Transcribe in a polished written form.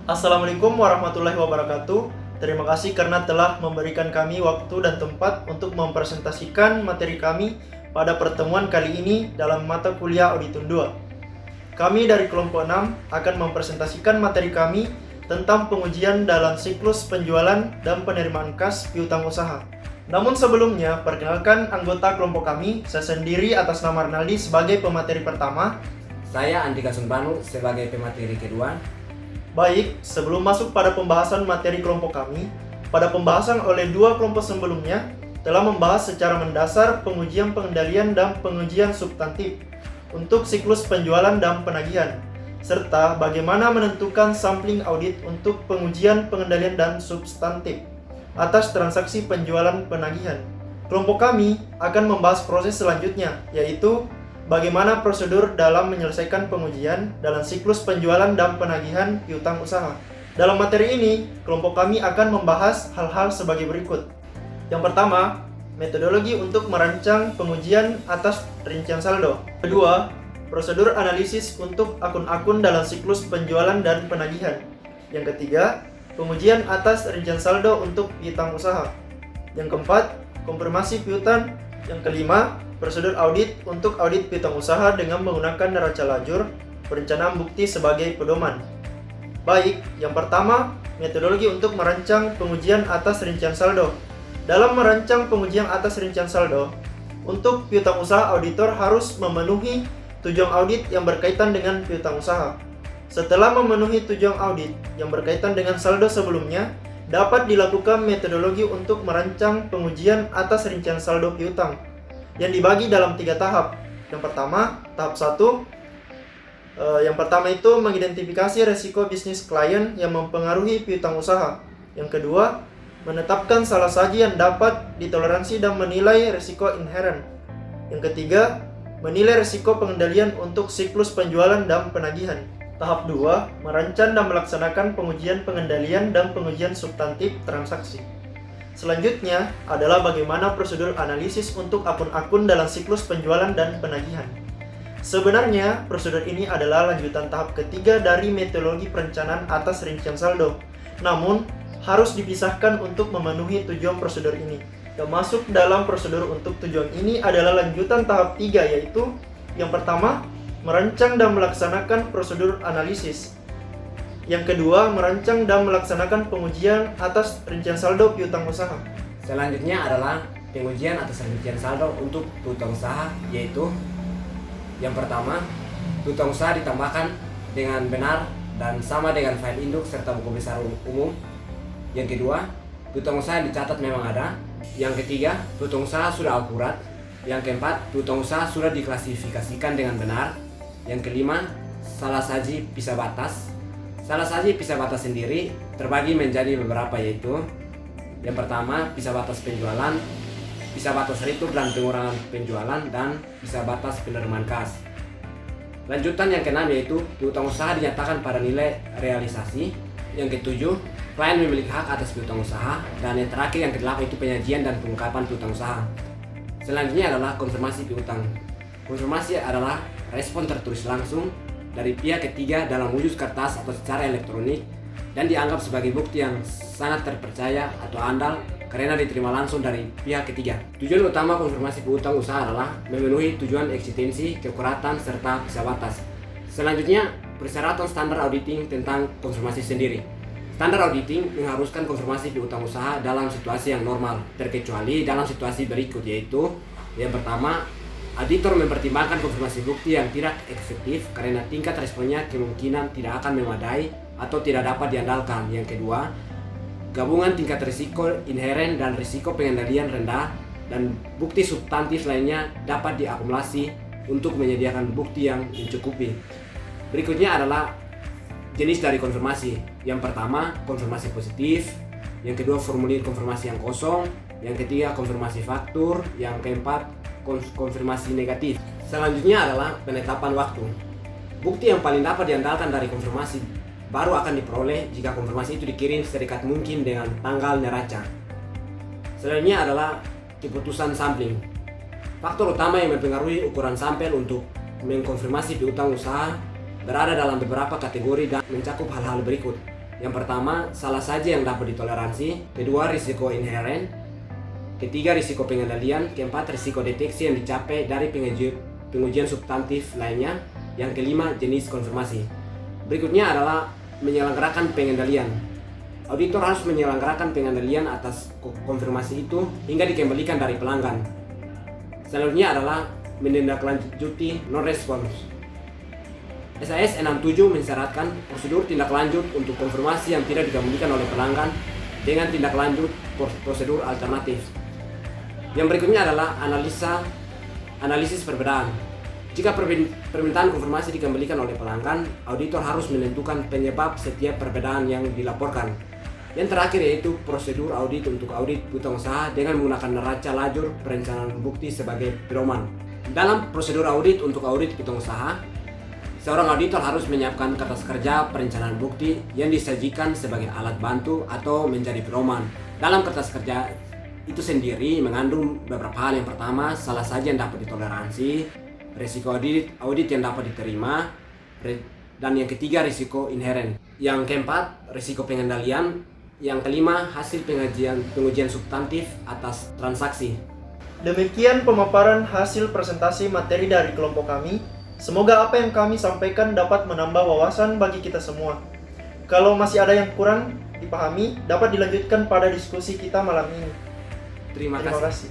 Assalamualaikum warahmatullahi wabarakatuh. Terima kasih karena telah memberikan kami waktu dan tempat untuk mempresentasikan materi kami pada pertemuan kali ini dalam mata kuliah Auditum 2. Kami dari kelompok 6 akan mempresentasikan materi kami tentang pengujian dalam siklus penjualan dan penerimaan kas piutang usaha. Namun sebelumnya, perkenalkan anggota kelompok kami. Saya sendiri atas nama Arnaldi sebagai pemateri pertama. Saya Andika Sunbanu sebagai pemateri kedua. Baik, sebelum masuk pada pembahasan materi kelompok kami, pada pembahasan oleh dua kelompok sebelumnya telah membahas secara mendasar pengujian pengendalian dan pengujian substantif untuk siklus penjualan dan penagihan, serta bagaimana menentukan sampling audit untuk pengujian pengendalian dan substantif atas transaksi penjualan penagihan. Kelompok kami akan membahas proses selanjutnya, yaitu bagaimana prosedur dalam menyelesaikan pengujian dalam siklus penjualan dan penagihan piutang usaha. Dalam materi ini, kelompok kami akan membahas hal-hal sebagai berikut. Yang pertama, metodologi untuk merancang pengujian atas rincian saldo. Kedua, prosedur analisis untuk akun-akun dalam siklus penjualan dan penagihan. Yang ketiga, pengujian atas rincian saldo untuk piutang usaha. Yang keempat, konfirmasi piutang. Yang kelima, prosedur audit untuk audit piutang usaha dengan menggunakan neraca lajur, perencanaan bukti sebagai pedoman. Baik, yang pertama, metodologi untuk merancang pengujian atas rincian saldo. Dalam merancang pengujian atas rincian saldo, untuk piutang usaha auditor harus memenuhi tujuan audit yang berkaitan dengan piutang usaha. Setelah memenuhi tujuan audit yang berkaitan dengan saldo sebelumnya, dapat dilakukan metodologi untuk merancang pengujian atas rincian saldo piutang yang dibagi dalam 3 tahap. Yang pertama, tahap 1. Yang pertama itu mengidentifikasi resiko bisnis klien yang mempengaruhi piutang usaha. Yang kedua, menetapkan salah saji yang dapat ditoleransi dan menilai resiko inheren. Yang ketiga, menilai resiko pengendalian untuk siklus penjualan dan penagihan. Tahap 2, merancang dan melaksanakan pengujian pengendalian dan pengujian substantif transaksi. Selanjutnya adalah bagaimana prosedur analisis untuk akun-akun dalam siklus penjualan dan penagihan. Sebenarnya, prosedur ini adalah lanjutan tahap ketiga dari metodologi perencanaan atas rincian saldo. Namun, harus dipisahkan untuk memenuhi tujuan prosedur ini. Termasuk dalam prosedur untuk tujuan ini adalah lanjutan tahap 3, yaitu yang pertama, merancang dan melaksanakan prosedur analisis. Yang kedua, merancang dan melaksanakan pengujian atas rincian saldo piutang usaha. Selanjutnya adalah pengujian atas rincian saldo untuk piutang usaha, yaitu yang pertama, piutang usaha ditambahkan dengan benar dan sama dengan file induk serta buku besar umum. Yang kedua, piutang usaha dicatat memang ada. Yang ketiga, piutang usaha sudah akurat. Yang keempat, piutang usaha sudah diklasifikasikan dengan benar. Yang kelima, salah saji pisah batas. Salah saji pisah batas sendiri terbagi menjadi beberapa, yaitu yang pertama, pisah batas penjualan, pisah batas return dan pengurangan penjualan, dan pisah batas penerimaan kas. Lanjutan yang keenam yaitu piutang usaha dinyatakan pada nilai realisasi. Yang ketujuh, klien memiliki hak atas piutang usaha. Dan yang terakhir yang kedelapan itu penyajian dan pengungkapan piutang usaha. Selanjutnya adalah konfirmasi piutang. Konfirmasi adalah respon tertulis langsung dari pihak ketiga dalam wujud kertas atau secara elektronik dan dianggap sebagai bukti yang sangat terpercaya atau andal karena diterima langsung dari pihak ketiga. Tujuan utama konfirmasi piutang usaha adalah memenuhi tujuan eksistensi, keakuratan, serta pisah batas. Selanjutnya, persyaratan standar auditing tentang konfirmasi sendiri. Standar auditing mengharuskan konfirmasi piutang usaha dalam situasi yang normal, terkecuali dalam situasi berikut, yaitu yang pertama, auditor mempertimbangkan konfirmasi bukti yang tidak efektif karena tingkat responnya kemungkinan tidak akan memadai atau tidak dapat diandalkan. Yang kedua, gabungan tingkat risiko inheren dan risiko pengendalian rendah dan bukti substantif lainnya dapat diakumulasi untuk menyediakan bukti yang mencukupi. Berikutnya adalah jenis dari konfirmasi. Yang pertama, konfirmasi positif. Yang kedua, formulir konfirmasi yang kosong. Yang ketiga, konfirmasi faktur. Yang keempat, konfirmasi negatif. Selanjutnya adalah penetapan waktu. Bukti yang paling dapat diandalkan dari konfirmasi baru akan diperoleh jika konfirmasi itu dikirim sedekat mungkin dengan tanggal neraca. Selanjutnya adalah keputusan sampling. Faktor utama yang mempengaruhi ukuran sampel untuk mengkonfirmasi piutang usaha berada dalam beberapa kategori dan mencakup hal-hal berikut. Yang pertama, salah saja yang dapat ditoleransi. Kedua, risiko inheren. Ketiga, risiko pengendalian. Keempat, risiko deteksi yang dicapai dari pengujian substantif lainnya. Yang kelima, jenis konfirmasi. Berikutnya adalah menyelenggarakan pengendalian. Auditor harus menyelenggarakan pengendalian atas konfirmasi itu hingga dikembalikan dari pelanggan. Selanjutnya adalah menindaklanjuti non-response. SAS 67 mensyaratkan prosedur tindak lanjut untuk konfirmasi yang tidak dikembalikan oleh pelanggan dengan tindak lanjut prosedur alternatif. Yang berikutnya adalah analisis perbedaan. Jika permintaan konfirmasi dikembalikan oleh pelanggan, auditor harus menentukan penyebab setiap perbedaan yang dilaporkan. Yang terakhir yaitu prosedur audit untuk audit piutang usaha dengan menggunakan neraca lajur perencanaan bukti sebagai pedoman. Dalam prosedur audit untuk audit piutang usaha, seorang auditor harus menyiapkan kertas kerja perencanaan bukti yang disajikan sebagai alat bantu atau menjadi pedoman. Dalam kertas kerja itu sendiri mengandung beberapa hal. Yang pertama, salah saja yang dapat ditoleransi, risiko audit yang dapat diterima, dan yang ketiga, risiko inheren. Yang keempat, risiko pengendalian. Yang kelima, hasil pengujian substantif atas transaksi. Demikian pemaparan hasil presentasi materi dari kelompok kami. Semoga apa yang kami sampaikan dapat menambah wawasan bagi kita semua. Kalau masih ada yang kurang dipahami, dapat dilanjutkan pada diskusi kita malam ini. Terima Terima kasih. kasih.